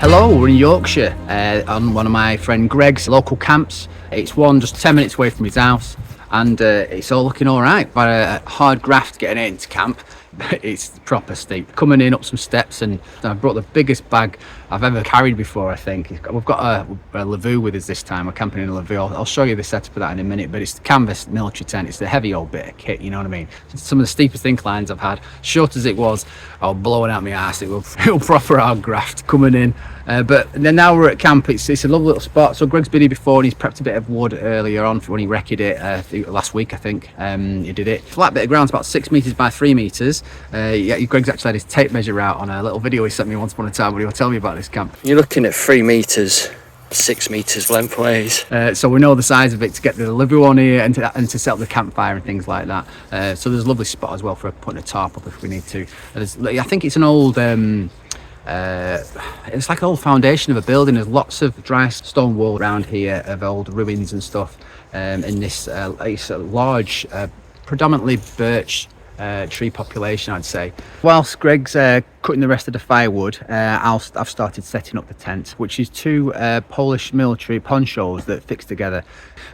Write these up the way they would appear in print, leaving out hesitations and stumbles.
Hello, we're in Yorkshire on one of my friend Greg's local camps. It's one just 10 minutes away from his house, and it's all looking all right. But a hard graft getting it into camp. It's proper steep. Coming in up some steps, and I brought the biggest bag I've ever carried before, I think. We've got a Lavvu with us this time. We're camping in a Lavvu. I'll show you the setup of that in a minute, but it's the canvas military tent. It's the heavy old bit of kit, you know what I mean? Some of the steepest inclines I've had, short as it was, blowing out my ass. It'll proper hard graft coming in. But then now we're at camp. It's a lovely little spot. So Greg's been here before, and he's prepped a bit of wood earlier on when he wrecked it last week, I think. He did it. Flat bit of ground, about 6 meters by 3 meters. Greg's actually had his tape measure out on a little video he sent me once upon a time when he was telling me about this camp. You're looking at 3 meters, 6 meters lengthways. So we know the size of it to get the Lavvu on here and to set up the campfire and things like that. So there's a lovely spot as well for putting a tarp up if we need to. I think it's an old it's like an old foundation of a building. There's lots of dry stone wall around here of old ruins and stuff. In this it's a large predominantly birch tree population, I'd say. Whilst Greg's cutting the rest of the firewood, I've started setting up the tent, which is 2 Polish military ponchos that fix together.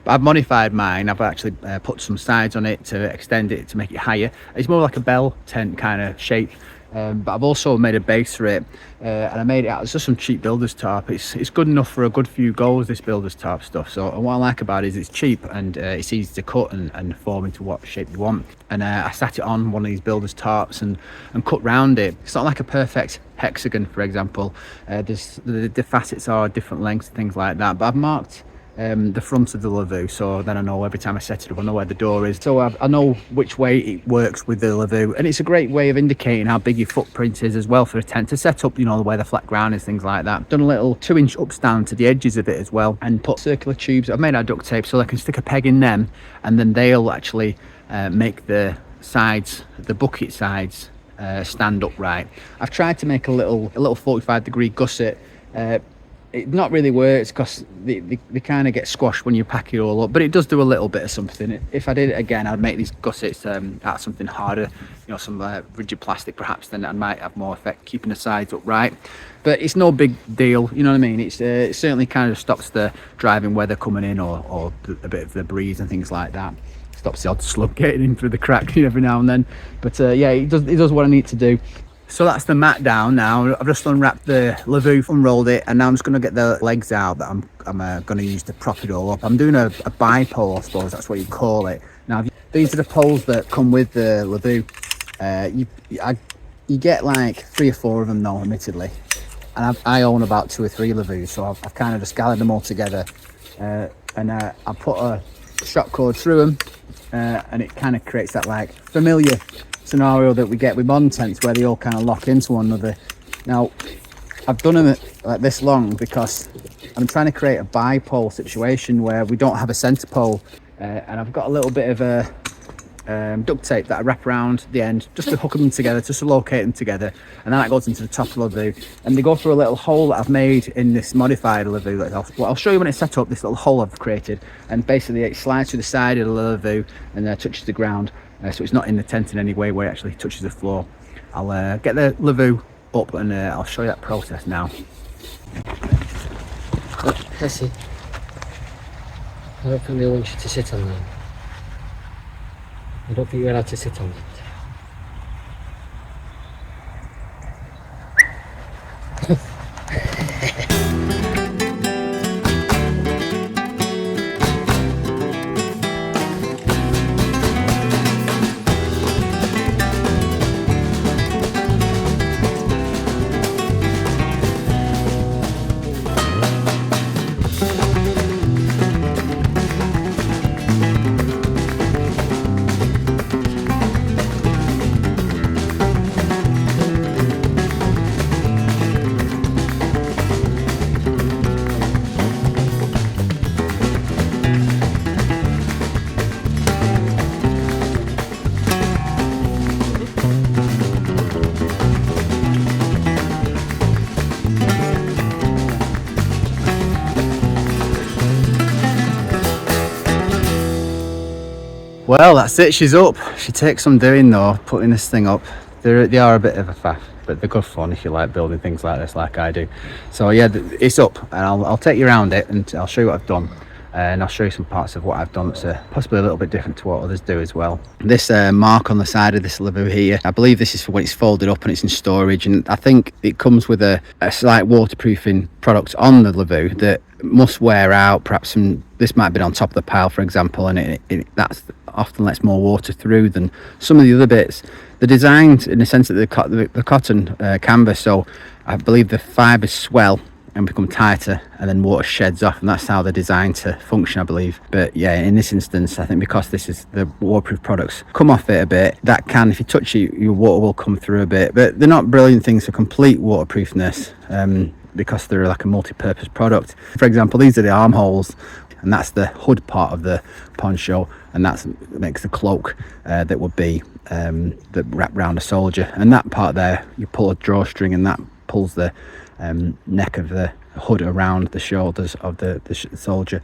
But I've modified mine. I've actually put some sides on it to extend it to make it higher. It's more like a bell tent kind of shape. But I've also made a base for it, and I made it out of just some cheap builder's tarp. It's good enough for a good few goals, this builder's tarp stuff. So what I like about it is it's cheap, and it's easy to cut and form into what shape you want. And I sat it on one of these builder's tarps and cut round it. It's not like a perfect hexagon, for example. The facets are different lengths and things like that, but I've marked the front of the Lavvu, so then I know every time I set it up, I know where the door is, so I know which way it works with the Lavvu. And it's a great way of indicating how big your footprint is as well for a tent to set up, you know, where the flat ground is, things like that. Done a little 2-inch upstand to the edges of it as well, and put circular tubes. I've made out duct tape so I can stick a peg in them, and then they'll actually make the sides, the bucket sides, stand upright. I've tried to make a little 45-degree gusset. It not really works because they kind of get squashed when you pack it all up, but it does do a little bit of something. If I did it again, I'd make these gussets out of something harder, you know, some rigid plastic perhaps, then I might have more effect keeping the sides upright. But it's no big deal, you know what I mean? It certainly kind of stops the driving weather coming in or a bit of the breeze and things like that. Stops the odd slug getting in through the crack every now and then. But yeah, it does what I need to do. So that's the mat down now. I've just unwrapped the Lavvu, unrolled it, and now I'm just going to get the legs out that I'm going to use to prop it all up. I'm doing a bipole, I suppose that's what you call it. Now, these are the poles that come with the Lavvu. You get like 3 or 4 of them now, admittedly. And I own about 2 or 3 Lavvus, so I've kind of just gathered them all together. And I put a shock cord through them, and it kind of creates that like familiar scenario that we get with modern tents where they all kind of lock into one another. Now, I've done them like this long because I'm trying to create a bipole situation where we don't have a center pole, and I've got a little bit of a duct tape that I wrap around the end just to hook them together, just to locate them together, and then that goes into the top of the Lavvu, and they go through a little hole that I've made in this modified Lavvu. I'll show you when it's set up, this little hole I've created, and basically it slides through the side of the Lavvu and touches the ground. So it's not in the tent in any way where it actually touches the floor. I'll get the Lavvu up, and I'll show you that process now. Cassie, I don't think they want you to sit on that. I don't think you're allowed to sit on it. Well, that's it, she's up. She takes some doing though, putting this thing up. They are a bit of a faff. but they're good fun if you like building things like this like I do. So yeah, it's up, and I'll take you around it and I'll show you what I've done. And I'll show you some parts of what I've done that's possibly a little bit different to what others do as well. This mark on the side of this Lavvu here, I believe this is for when it's folded up and it's in storage, and I think it comes with a slight waterproofing product on the Lavvu that must wear out. Perhaps this might have been on top of the pile, for example, and that's often lets more water through than some of the other bits. They're designed in the sense that the cotton canvas, so I believe the fibres swell and become tighter, and then water sheds off, and that's how they're designed to function, I believe. But yeah, in this instance, I think because this is the waterproof products come off it a bit, that can, if you touch it, your water will come through a bit. But they're not brilliant things for complete waterproofness, because they're like a multi-purpose product. For example, these are the armholes, and that's the hood part of the poncho, and that makes the cloak that would be that wrap around a soldier. And that part there, you pull a drawstring, and that pulls the neck of the hood around the shoulders of the soldier.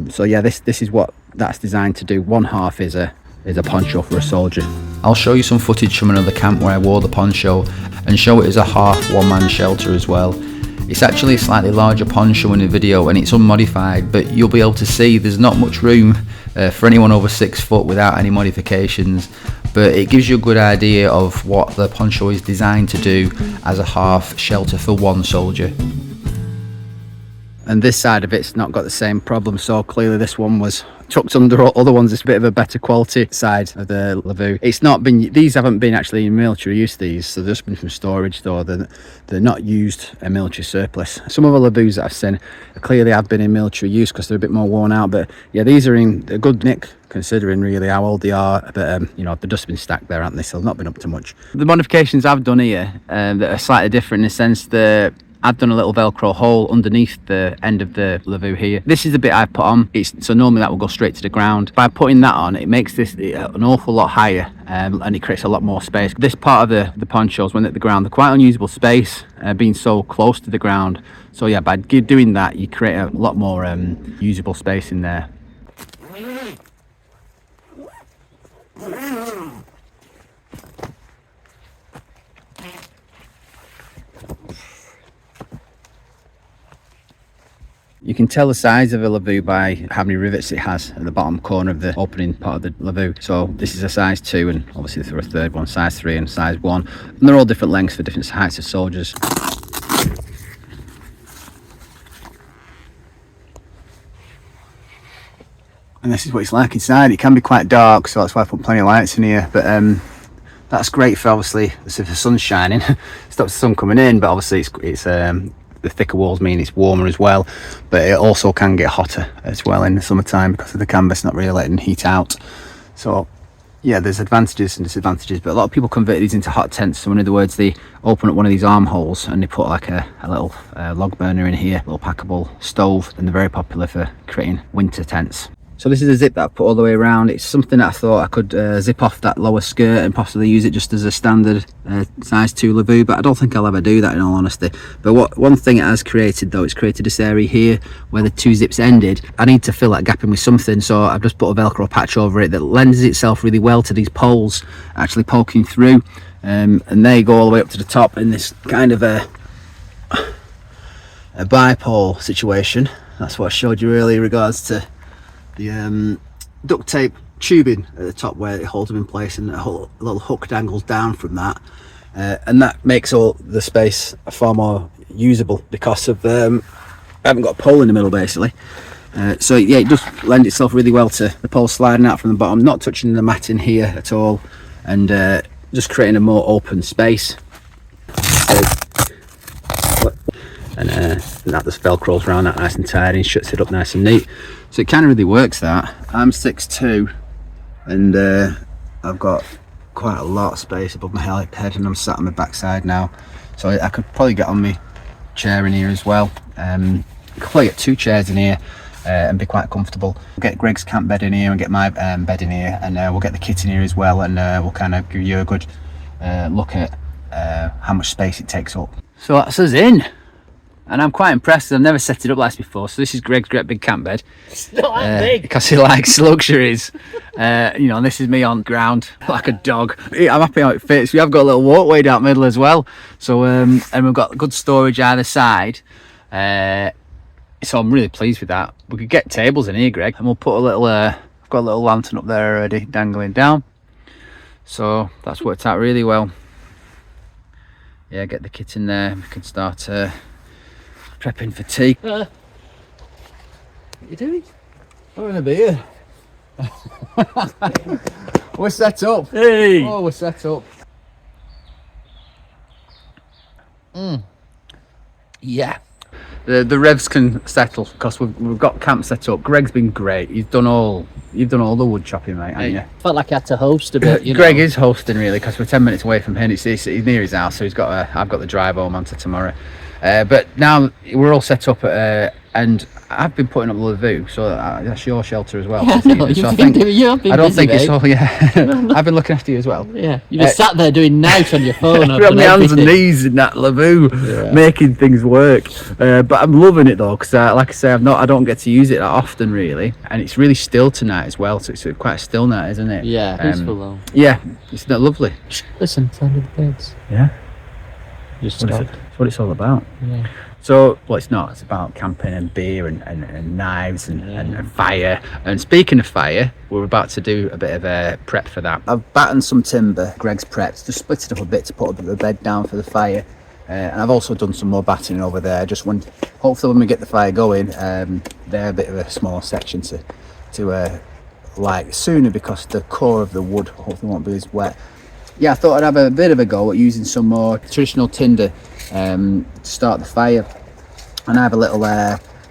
So yeah, this is what that's designed to do. One half is a poncho for a soldier. I'll show you some footage from another camp where I wore the poncho and show it as a half one-man shelter as well. It's actually a slightly larger poncho in the video, and it's unmodified, but you'll be able to see there's not much room for anyone over 6 foot without any modifications. But it gives you a good idea of what the poncho is designed to do as a half shelter for one soldier. And this side of it's not got the same problem, so clearly this one was tucked under other ones. It's a bit of a better quality side of the Lavvu. It's not been, these haven't been actually in military use, these, so they've just been from storage, though they're not used a military surplus. Some of the Lavvus that I've seen clearly have been in military use because they're a bit more worn out, but yeah, these are in a good nick considering really how old they are. But you know, they've just been stacked there, haven't they? So they've not been up to much. The modifications I've done here that are slightly different in the sense that I've done a little Velcro hole underneath the end of the Lavvu here. This is the bit I put on. So normally that will go straight to the ground. By putting that on, it makes this an awful lot higher, and it creates a lot more space. This part of the ponchos, when at the ground, they're quite unusable space, being so close to the ground. So yeah, by doing that, you create a lot more usable space in there. You can tell the size of a Lavvu by how many rivets it has at the bottom corner of the opening part of the Lavvu. So this is a size 2, and obviously for a third one, size 3 and size 1. And they're all different lengths for different heights of soldiers. And this is what it's like inside. It can be quite dark, so that's why I put plenty of lights in here. But that's great for, obviously, if the sun's shining, stops the sun coming in. But obviously it's the thicker walls mean it's warmer as well, but it also can get hotter as well in the summertime because of the canvas not really letting heat out. So yeah, there's advantages and disadvantages, but a lot of people convert these into hot tents. So in other words, they open up one of these armholes and they put like a little log burner in here, a little packable stove, and they're very popular for creating winter tents. So this is a zip that I put all the way around. It's something that I thought I could zip off that lower skirt and possibly use it just as a standard size 2 Lavvu, but I don't think I'll ever do that in all honesty. But one thing it has created though, it's created this area here where the 2 zips ended. I need to fill that gap in with something, so I've just put a Velcro patch over it that lends itself really well to these poles actually poking through, and they go all the way up to the top in this kind of a bipole situation. That's what I showed you earlier in regards to the duct tape tubing at the top where it holds them in place, and a little hook dangles down from that, and that makes all the space far more usable because of I haven't got a pole in the middle basically. So yeah, it does lend itself really well to the pole sliding out from the bottom, not touching the mat in here at all, and just creating a more open space. And that just velcros around that nice and tight and shuts it up nice and neat. So it kind of really works that. I'm 6'2", and I've got quite a lot of space above my head, and I'm sat on my backside now, so I could probably get on my chair in here as well. I could probably get 2 chairs in here and be quite comfortable. We'll get Greg's camp bed in here and get my bed in here, and we'll get the kit in here as well, and we'll kind of give you a good look at how much space it takes up. So that's us in. And I'm quite impressed. I've never set it up like this before. So this is Greg's great big camp bed. It's not that big. Because he likes luxuries. You know, and this is me on ground like a dog. I'm happy how it fits. We have got a little walkway down the middle as well. So and we've got good storage either side. So I'm really pleased with that. We could get tables in here, Greg, and we'll put a little. I've got a little lantern up there already, dangling down. So that's worked out really well. Yeah, get the kit in there. We can start prepping for tea. What are you doing? Having a beer. We're set up. Hey! Oh, we're set up. Yeah. The revs can settle because we've got camp set up. Greg's been great. You've done all the wood chopping, mate, haven't you? Felt like I had to host a bit. Greg is hosting really because we're 10 minutes away from him. He's near his house, so I've got the drive home onto tomorrow. But now we're all set up, and I've been putting up Lavvu, so that's your shelter as well. Yeah, so no, I you've think been I don't busy, think it's mate. all. Yeah, I've been looking after you as well. Yeah, you just sat there doing notes on your phone. We're on my hands and knees in that Lavvu, making things work. But I'm loving it though, because like I say, I don't get to use it that often really, and it's really still tonight as well. So it's quite a still night, isn't it? Yeah, peaceful though. Yeah, it's not lovely. Listen, sound of the birds. Yeah, Just that's stop. what it's all about. Yeah. So, well, it's not. It's about camping and beer and knives and fire. And speaking of fire, we're about to do a bit of a prep for that. I've battened some timber. Greg's prepped. Just split it up a bit to put a bit of a bed down for the fire. And I've also done some more battening over there. Hopefully when we get the fire going, they're a bit of a small section to light sooner because the core of the wood hopefully won't be as wet. Yeah, I thought I'd have a bit of a go at using some more traditional tinder to start the fire. And I have a little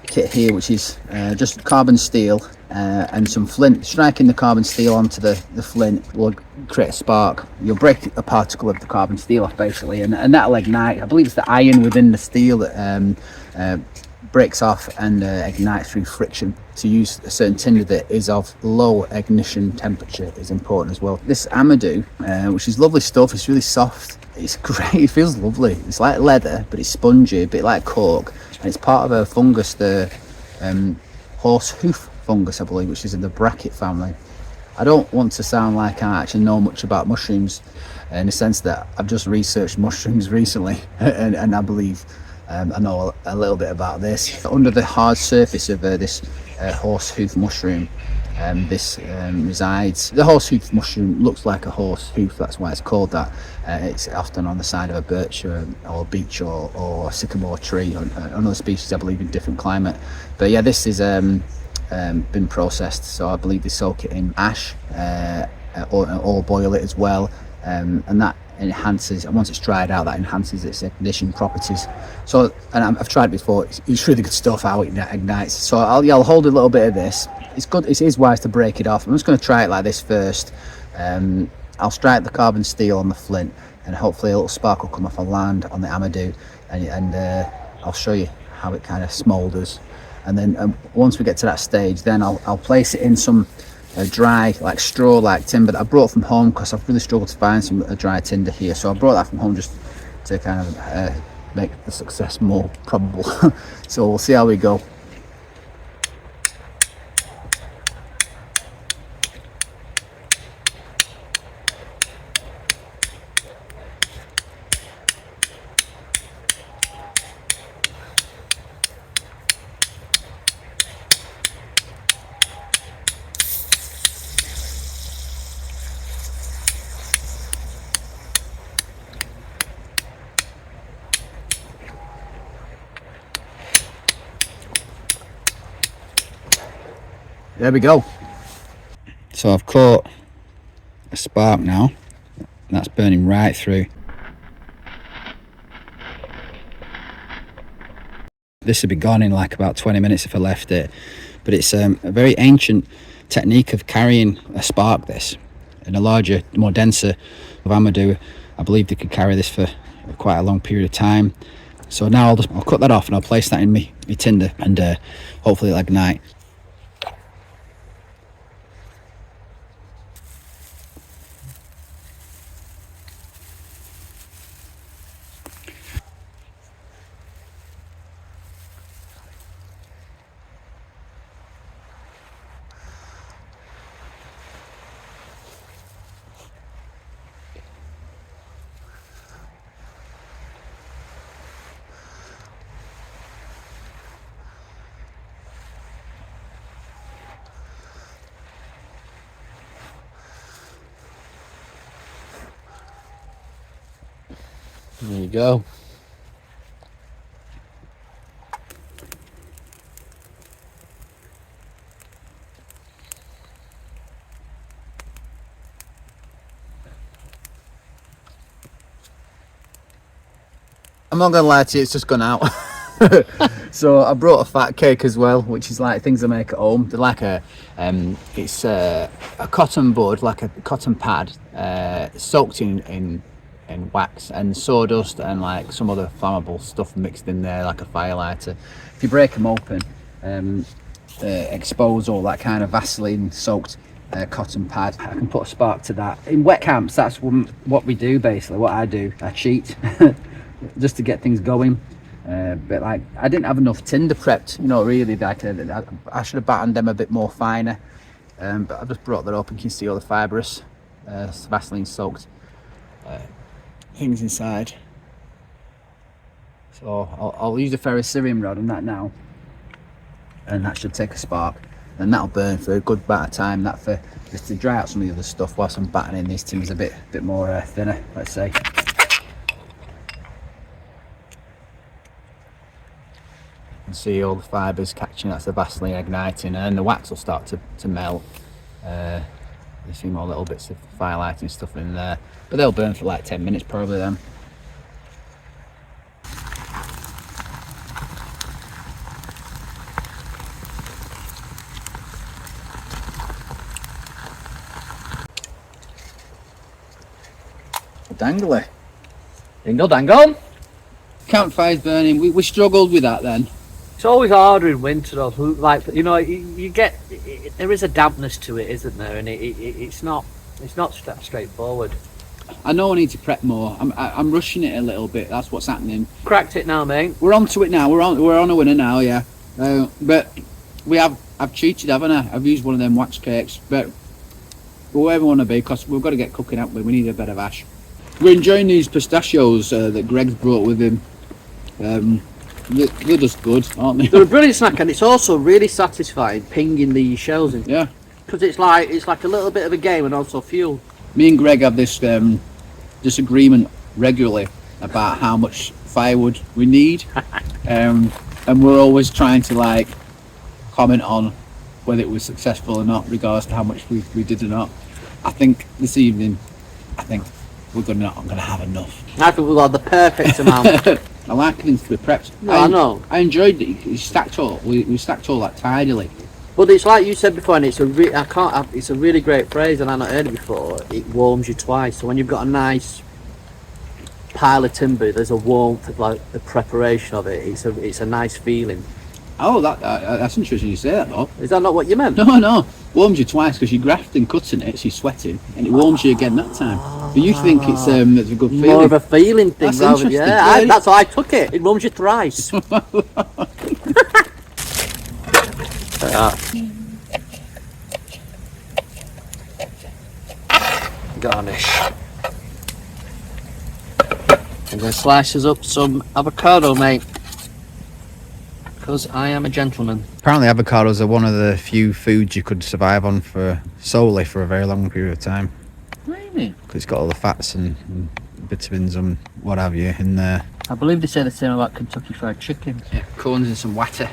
kit here which is just carbon steel and some flint. Striking the carbon steel onto the flint will create a spark. You'll break a particle of the carbon steel off basically, and that'll ignite. I believe it's the iron within the steel that breaks off and ignites through friction. To use a certain tinder that is of low ignition temperature is important as well. This amadou, which is lovely stuff, it's really soft, it's great, it feels lovely. It's like leather but it's spongy, a bit like cork, and it's part of a fungus, the horse hoof fungus I believe, which is in the bracket family. I don't want to sound like I actually know much about mushrooms in the sense that I've just researched mushrooms recently and I believe I know a little bit about this. Under the hard surface of this horse hoof mushroom, this resides. The horse hoof mushroom looks like a horse hoof, that's why it's called that. It's often on the side of a birch or beech or sycamore tree, or another species I believe in different climate. But yeah, this is been processed, so I believe they soak it in ash or boil it as well, and that enhances, and once it's dried out, that enhances its ignition properties. So, and I've tried it before, it's really good stuff how it ignites. So I'll hold a little bit of this. It's good, it is wise to break it off. I'm just going to try it like this first. I'll strike the carbon steel on the flint and hopefully a little spark will come off a land on the amadou, and I'll show you how it kind of smoulders. And then once we get to that stage, then I'll place it in some dry, like straw like timber that I brought from home, because I've really struggled to find some dry tinder here, so I brought that from home just to kind of make the success more probable. So we'll see how we go. There we go. So I've caught a spark now, and that's burning right through. This would be gone in like about 20 minutes if I left it, but it's a very ancient technique of carrying a spark, this. In a larger, more denser of amadou, I believe they could carry this for quite a long period of time. So now I'll cut that off and I'll place that in my tinder, and hopefully it'll ignite. There you go. I'm not gonna lie to you, it's just gone out. So I brought a fat cake as well, which is like things I make at home. They're like it's a cotton bud, like a cotton pad, soaked in wax and sawdust and like some other flammable stuff mixed in there, like a firelighter. If you break them open, expose all that kind of Vaseline soaked cotton pad. I can put a spark to that. In wet camps, that's what we do basically. What I do, I cheat just to get things going. But like, I didn't have enough tinder prepped, you know, really. Like, I should have battened them a bit more finer. But I've just brought that up and you can see all the fibrous Vaseline soaked things inside. So I'll use a ferrocerium rod on that now, and that should take a spark, and that'll burn for a good amount of time. That for just to dry out some of the other stuff whilst I'm battening these timbers a bit more thinner, let's say. And see all the fibres catching, that's the Vaseline igniting, and the wax will start to melt. You see more little bits of firelighting stuff in there, but they'll burn for like 10 minutes probably then. Dangly. Dingle dangle. Campfire's burning. We struggled with that then. It's always harder in winter, though. Like, you know, you get there is a dampness to it, isn't there? And it's not straightforward. I know I need to prep more. I'm rushing it a little bit. That's what's happening. Cracked it now, mate. We're on to it now. We're on a winner now, yeah. But I've cheated, haven't I? I've used one of them wax cakes, but wherever we want to be, because we've got to get cooking, haven't we? We need a bit of ash. We're enjoying these pistachios that Greg's brought with him. They're just good, aren't they? They're a brilliant snack, and it's also really satisfying pinging the shells in. Yeah. Because it's like a little bit of a game and also fuel. Me and Greg have this disagreement regularly about how much firewood we need, and we're always trying to like comment on whether it was successful or not, regards to how much we did or not. I think this evening, I'm gonna have enough. I think we've got the perfect amount. I like things to be prepped. No, I know. I enjoyed it. We stacked all that tidily. But it's like you said before, and it's a really great phrase, and I've not heard it before. It warms you twice. So when you've got a nice pile of timber, there's a warmth of like the preparation of it. It's a nice feeling. Oh, that's interesting you say that though. Is that not what you meant? No. Warms you twice because you're grafting, cutting it, so you're sweating, and it warms you again that time. But you think it's a good feeling. More of a feeling thing, that's rather. Interesting. Yeah, that's how I took it. It warms you thrice. Garnish. I'm going to slice us up some avocado, mate. Because I am a gentleman. Apparently avocados are one of the few foods you could survive on solely for a very long period of time. Really? Because it's got all the fats and vitamins and what have you in there. I believe they say the same about Kentucky Fried Chicken. Yeah, corns and some water.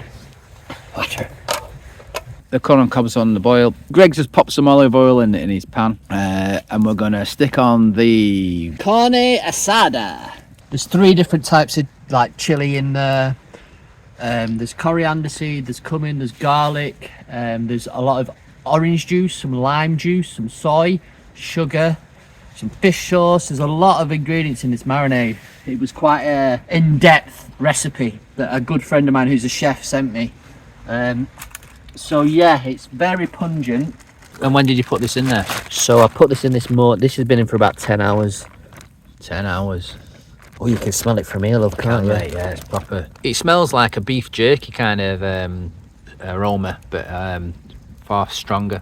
The corn on cob's on the boil. Greg just popped some olive oil in his pan, and we're gonna stick on the carne asada. There's 3 different types of like chili in there. There's coriander seed, there's cumin, there's garlic, there's a lot of orange juice, some lime juice, some soy, sugar, some fish sauce. There's a lot of ingredients in this marinade. It was quite a in-depth recipe that a good friend of mine who's a chef sent me. So yeah, it's very pungent. And when did you put this in there? So I put this in this this has been in for about 10 hours. 10 hours. Oh, you can smell it from here, love, can't you? Yeah, it's proper. It smells like a beef jerky kind of aroma, but far stronger.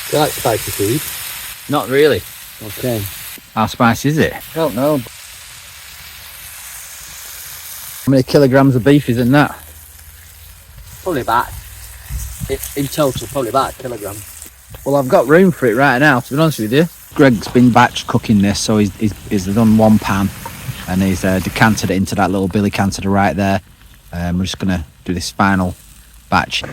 Do you like spicy food? Not really. Okay. How spicy is it? I don't know. How many kilograms of beef is in that? Probably about, in total, probably about a kilogram. Well, I've got room for it right now, to be honest with you. Greg's been batch cooking this, so he's done one pan and he's decanted it into that little billy canter right there. We're just gonna do this final batch.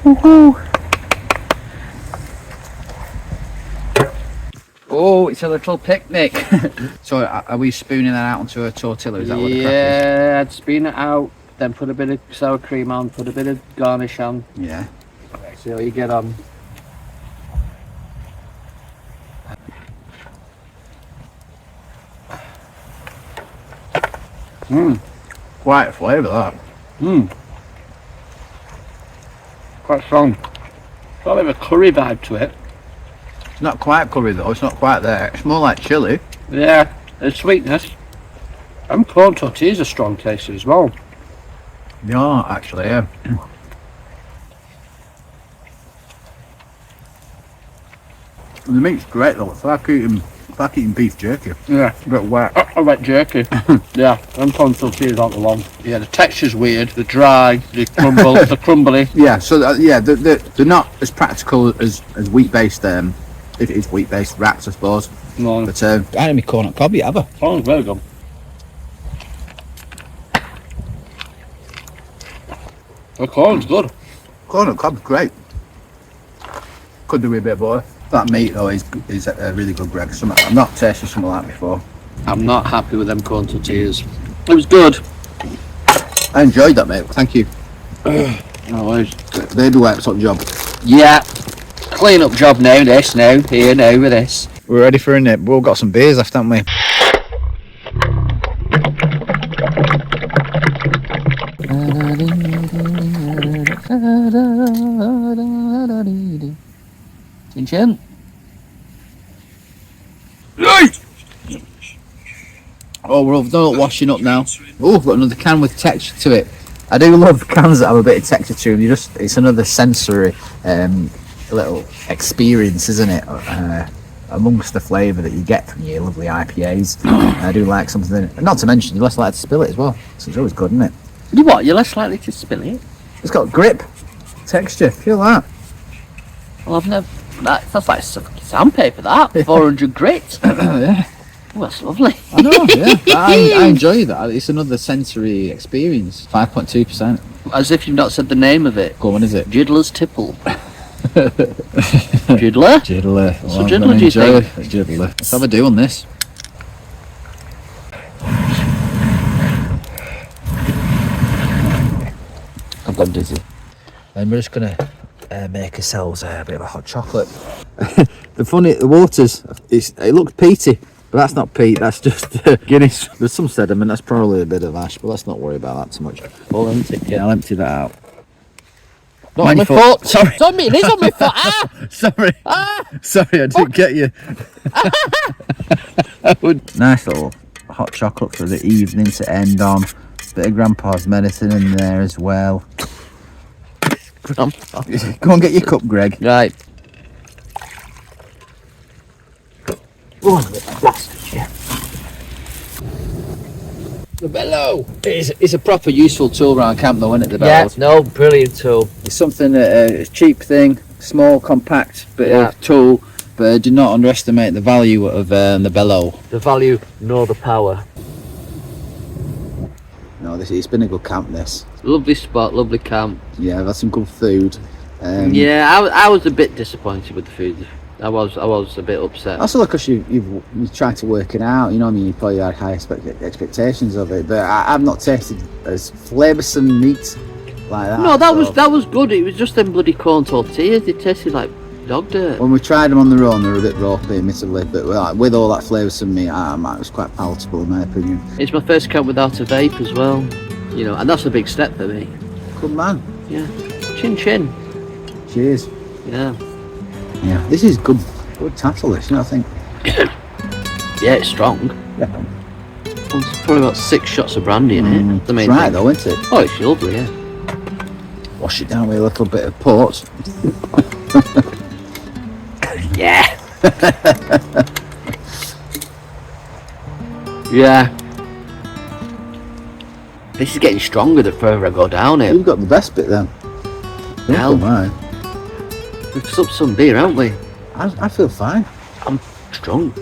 Woohoo! Oh, it's a little picnic. So are we spooning that out onto a tortilla? Is that what the crack is? Yeah, I'd spoon it out, then put a bit of sour cream on, put a bit of garnish on. Yeah. See how you get on. Quite a flavour that. Quite strong. Got a bit of a curry vibe to it. It's not quite curry though, it's not quite there. It's more like chilli. Yeah, there's sweetness. And corn tortillas are strong taster as well. They are actually, yeah. And the meat's great though, it's like eating beef jerky. Yeah, a bit wet. I wet jerky. Yeah, and corn tortillas aren't the one. Yeah, the texture's weird. They're dry, they crumble, they're crumbly. Yeah, so they're not as practical as wheat-based, if it is wheat-based wraps I suppose. No, But I don't make corn on cob yet, have I? sounds very good. The corn's good. Corn on cob's great. Could do with a bit of butter. That meat though is really good, Greg. I'm not tasted something like that before. I'm not happy with them corn tortillas. It was good. I enjoyed that, mate. Thank you. No worries. They do an excellent job. Yeah. Clean up job now, here now with this. We're ready for a nip. We've all got some beers left, haven't we? Chin chin. Oh, we're done washing up now. Oh, we've got another can with texture to it. I do love cans that have a bit of texture to them. It's another sensory little experience, isn't it? Amongst the flavour that you get from your lovely IPAs. I do like something, not to mention you're less likely to spill it as well. So it's always good, isn't it? You what? You're less likely to spill it. It's got grip, texture. Feel that? Well, I've never. That's like sandpaper. That 400 grit. Yeah. Oh, that's lovely. I know. Yeah, I enjoy that. It's another sensory experience. 5.2%. As if you've not said the name of it. Go on, is it? Jiddler's Tipple. Jiddler? Jiddler. What's a jiddler, do you think? Jiddler. Let's have a do on this. I've gone dizzy. And we're just gonna make ourselves a bit of a hot chocolate. The waters, it looks peaty, but that's not peat, that's just Guinness. There's some sediment, that's probably a bit of ash, but let's not worry about that too much. All empty. Yeah, I'll empty that out. Not on my foot. Sorry. It's on me. It is on my foot. Ah! Sorry. Ah! Sorry, I didn't get you. Nice little hot chocolate for the evening to end on. Bit of Grandpa's medicine in there as well. Grandpa. Go and get your cup, Greg. Right. Oh, bastard, yeah. The bellow. It's a proper useful tool around camp though, isn't it, the bellow? Yeah, no, brilliant tool. It's something that a cheap thing, small, compact bit of tool, but do not underestimate the value of the bellow. The value nor the power. No, it's been a good camp, this. Lovely spot, lovely camp. Yeah, I've had some good food. Yeah, I was a bit disappointed with the food. I was a bit upset. Also because you've tried to work it out, you know what I mean, you probably had high expectations of it, but I've not tasted as flavoursome meat like that. No, that was good. It was just them bloody corn tortillas. They tasted like dog dirt. When we tried them on their own, they were a bit ropey, admittedly, but with all that flavoursome meat, it was quite palatable in my opinion. It's my first camp without a vape as well, you know, and that's a big step for me. Good man. Yeah. Chin chin. Cheers. Yeah. Yeah, this is good tattle, this, you know, I think. Yeah, it's strong. Yeah. Well, there's probably about 6 shots of brandy in it. The main Right thing. though, isn't it? Oh, it's lovely, yeah. Wash it down with a little bit of port. Yeah. Yeah. This is getting stronger the further I go down it. You've got the best bit then. Hell. Mine. We've supped some beer, haven't we? I feel fine. I'm drunk.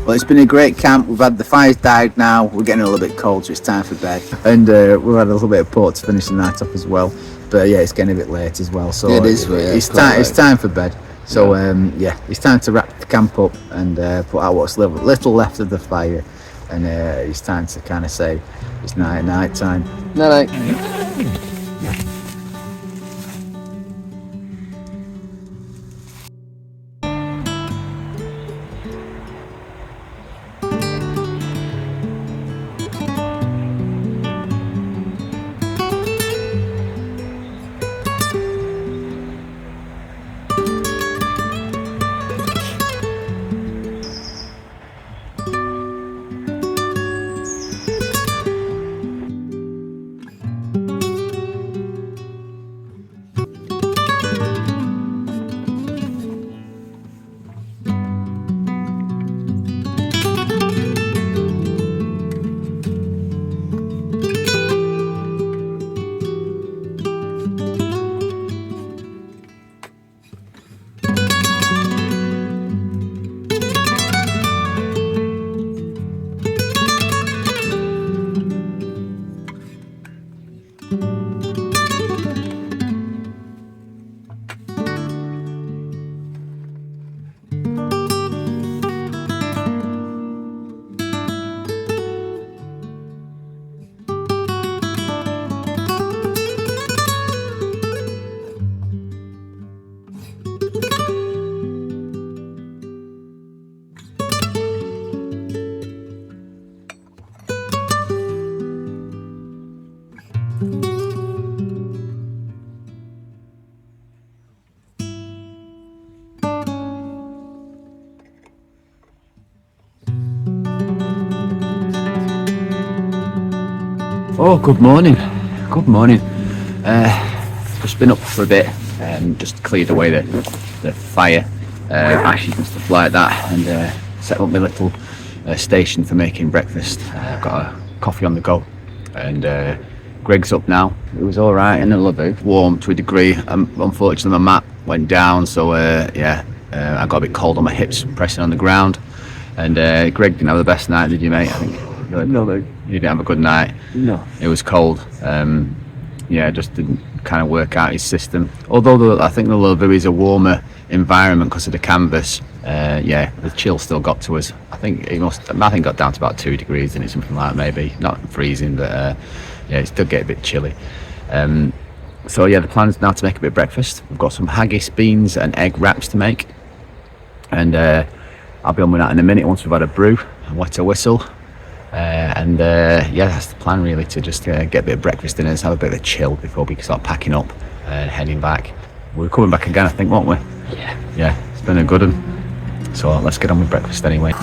Well, it's been a great camp. We've had the fire's died now. We're getting a little bit cold, so it's time for bed. And we've had a little bit of port to finish the night off as well. But yeah, it's getting a bit late as well. So It is, yeah, it's time for bed. So yeah, it's time to wrap the camp up and put out what's little left of the fire. And it's time to kind of say it's night time. Night. Oh, good morning. Good morning. Just been up for a bit and just cleared away the fire, ashes and stuff like that, and set up my little station for making breakfast. I've got a coffee on the go, and Greg's up now. It was all right in the Lavvu, warm to a degree. Unfortunately, my mat went down, so yeah, I got a bit cold on my hips pressing on the ground. And Greg didn't have the best night, did you, mate? I think. No, mate. You didn't have a good night. No. It was cold. Yeah, just didn't kind of work out his system. Although I think the Lavvu is a warmer environment because of the canvas. Yeah, the chill still got to us. I think it got down to about 2 degrees and it's something like that, maybe not freezing, but yeah, it still get a bit chilly. So yeah, the plan is now to make a bit of breakfast. We've got some haggis, beans, and egg wraps to make, and I'll be on with that in a minute once we've had a brew and wet a whistle. And yeah, that's the plan really, to just get a bit of breakfast in and have a bit of a chill before we can start packing up and heading back. We're coming back again, I think, won't we? Yeah. Yeah, it's been a good one. So let's get on with breakfast anyway.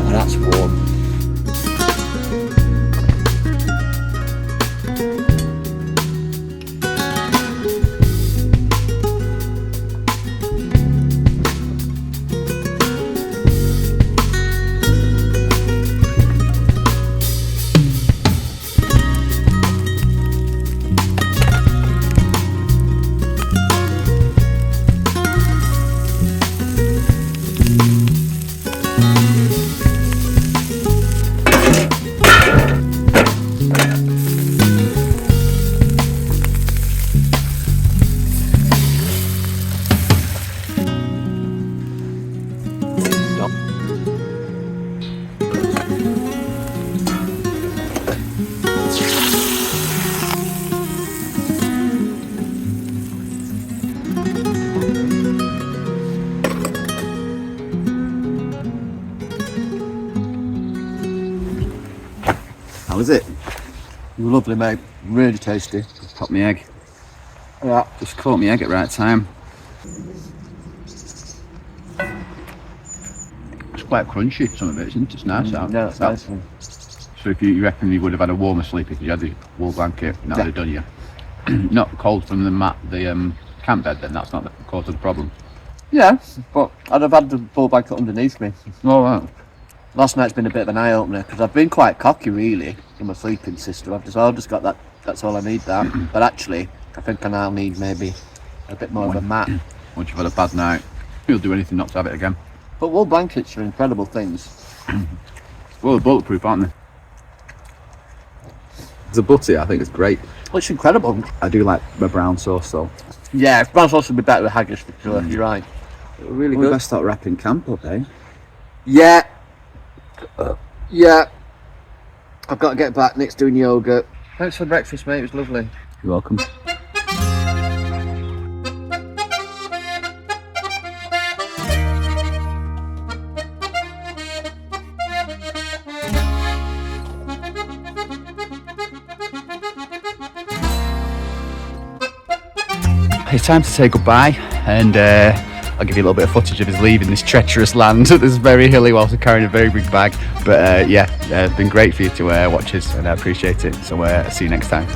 That's warm. How was it? Lovely, mate. Really tasty. Just popped my egg. Yeah. Just caught my egg at the right time. Just quite crunchy, some of it, isn't it? It's nice. Yeah, it's nice. So if you reckon you would have had a warmer sleep if you had the wool blanket, that would have done you. Not cold from the camp bed, then that's not the cause of the problem. Yeah, but I'd have had the wool blanket underneath me. Oh, wow. Last night's been a bit of an eye-opener because I've been quite cocky really in my sleeping system. I've just got that, that's all I need that. But actually, I think I now need maybe a bit more of a mat. Once you've had a bad night, you'll do anything not to have it again. But wool blankets are incredible things. Well, they're bulletproof, aren't they? The butter, I think, is great. Well, it's incredible. I do like the brown sauce, though. Yeah, brown sauce would be better with haggis for sure. You're right. Really good. We best start wrapping camp up, eh? Yeah. Yeah. I've got to get back. Nick's doing yoga. Thanks for breakfast, mate. It was lovely. You're welcome. It's time to say goodbye, and I'll give you a little bit of footage of us leaving this treacherous land. It's very hilly whilst we're carrying a very big bag, but yeah, it's been great for you to watch us, and I appreciate it. So see you next time.